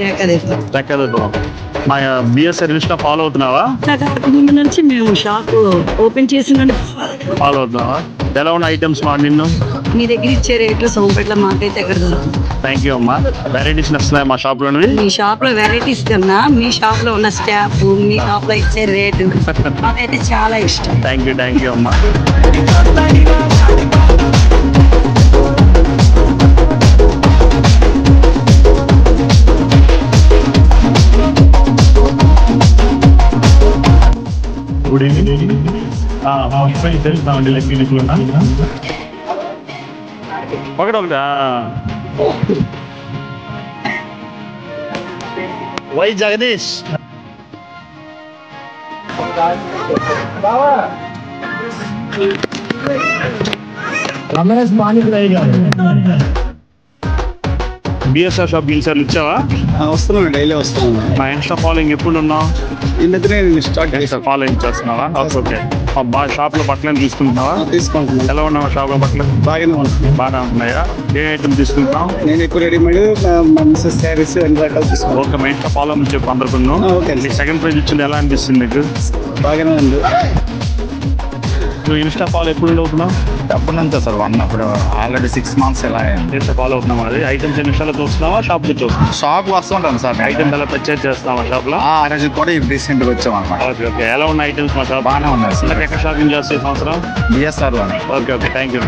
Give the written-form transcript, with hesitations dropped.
రెక్కదొద్దాం మా BSR Insta follow అవుతున్నావా? ముందు నుంచి మేము షాప్ ఓపెన్ చేసిన ఫాలో అవుతున్నావా? ఎలా ఉన్న ఐటమ్స్ మా నిన్ను మీ దగ్గర ఇచ్చే రేట్లు సోంపేటలో మాకైతే ఎక్కడ దొరుకుతుంది. థ్యాంక్ యూ అమ్మా. వెరైటీస్ నచ్చుతున్నాయి మా షాప్ లోనివి. మీ షాప్ లో వెరైటీస్ కన్నా మీ షాప్ లో ఉన్న స్టాఫ్, మీ షాప్ లో ఇచ్చే రేటు మాకైతే చాలా ఇష్టం. థ్యాంక్ యూ అమ్మా. Good evening. తెలుస్తామండి లెక్కలు ఒకటొకటా వై జగదీష్ రమేష్ పానీ బిఎస్ఆర్ షాప్ బిల్సార్లు ఇచ్చావా? వస్తున్నాను, డైలీ వస్తున్నాను. నా ఇన్స్టా ఫాలోయింగ్ ఎప్పుడు ఉన్నావు? ఈ మధ్యనే స్టార్ట్ చేస్తాను. ఫాలోయింగ్ చేస్తున్నావా? ఓకే. మా షాప్ లో బట్టలు తీసుకుంటున్నావా? తీసుకుంటున్నాను. ఎలా ఉన్నావా షాప్ లో బట్టలు? బాగానే ఉంటుంది. బాగా ఉంటున్నాయా? ఏ ఐటమ్ తీసుకుంటున్నావు? నేను ఎక్కువ రెడీమేడ్ మిస్సెస్ శారీస్ అన్ని రకాలు తీసుకుంటాను. ఓకే. మా ఇన్స్టా ఫాలో అని చెప్పు అందరికీ. ఓకే. సెకండ్ ప్రైజ్ ఇచ్చింది ఎలా అనిపిస్తుంది నీకు? బాగానే ఉంది. నువ్వు ఇన్స్టా ఫాలో ఎప్పుడు అవుతున్నావు? ఎప్పటి నుంచో సార్ అప్పుడు ఆల్రెడీ 6 months ఇలా ఇన్స్టా ఫాలో అవుతున్నావు. అది ఐటమ్స్ ఇన్స్టాలో చూస్తున్నావా షాప్ లో చూస్తున్నావా? షాప్ వస్తుంటాను సార్. ఐటమ్స్ ఎలా పర్చేజ్ చేస్తున్నావా షాప్ లో? ఆ రోజు కూడా రీసెంట్గా వచ్చాం అనమాట. Okay okay. ఎలా ఉన్న ఐటమ్స్ మా షాప్? బాగానే ఉన్నాయి సార్. ఎక్కడ షాపింగ్ చేస్తే సంవత్సరం? బిఎస్ఆర్ అని. Okay okay. Thank you.